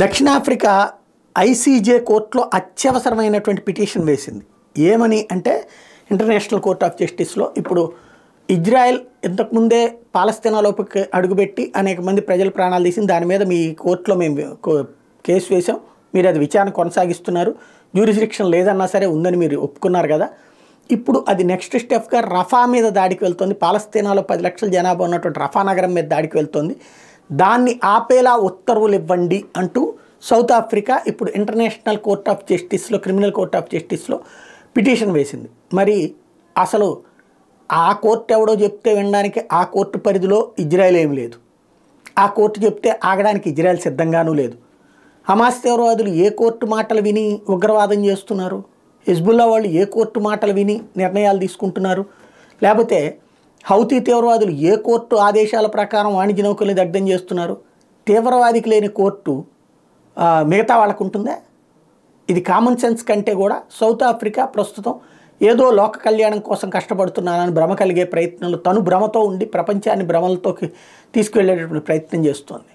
దక్షిణాఫ్రికా ఐసీజే కోర్టులో అత్యవసరమైనటువంటి పిటిషన్ వేసింది. ఏమని అంటే ఇంటర్నేషనల్ కోర్ట్ ఆఫ్ జస్టిస్లో ఇప్పుడు ఇజ్రాయెల్ ఇంతకుముందే పాలస్తీనాలోకి అడుగుపెట్టి అనేక మంది ప్రజల ప్రాణాలు తీసింది. దాని మీద మీ కోర్టులో మేము కేసు వేసాం, మీరు అది విచారణ కొనసాగిస్తున్నారు, జ్యూరిస్డిక్షన్ లేదన్నా సరే ఉందని మీరు ఒప్పుకున్నారు కదా. ఇప్పుడు అది నెక్స్ట్ స్టెప్గా రఫా మీద దాడికి వెళ్తుంది. పాలస్తీనాలో 10 లక్షల జనాభా ఉన్నటువంటి రఫా నగరం మీద దాడికి వెళ్తుంది. దాన్ని ఆపేలా ఉత్తర్వులు ఇవ్వండి అంటూ సౌత్ ఆఫ్రికా ఇప్పుడు ఇంటర్నేషనల్ కోర్ట్ ఆఫ్ జస్టిస్లో, క్రిమినల్ కోర్ట్ ఆఫ్ జస్టిస్లో పిటిషన్ వేసింది. మరి అసలు ఆ కోర్టు ఎవడో చెప్తే వినడానికి ఆ కోర్టు పరిధిలో ఇజ్రాయెల్ ఏమి లేదు, ఆ కోర్టు చెప్తే ఆగడానికి ఇజ్రాయెల్ సిద్ధంగానూ లేదు. హమాస్ తీవ్రవాదులు ఏ కోర్టు మాటలు విని ఉగ్రవాదం చేస్తున్నారు, హిజ్బుల్లా వాళ్ళు ఏ కోర్టు మాటలు విని నిర్ణయాలు తీసుకుంటున్నారు, లేకపోతే హౌతీ తీవ్రవాదులు ఏ కోర్టు ఆదేశాల ప్రకారం వాణిజ్య నౌకల్ని దగ్ధం చేస్తున్నారు. తీవ్రవాదికి లేని కోర్టు మిగతా వాళ్ళకు ఉంటుందా? ఇది కామన్ సెన్స్ కంటే కూడా సౌత్ ఆఫ్రికా ప్రస్తుతం ఏదో లోక కళ్యాణం కోసం కష్టపడుతున్నానని భ్రమ కలిగే ప్రయత్నంలో తను భ్రమతో ఉండి ప్రపంచాన్ని భ్రమలతో తీసుకువెళ్ళేటటువంటి ప్రయత్నం చేస్తోంది.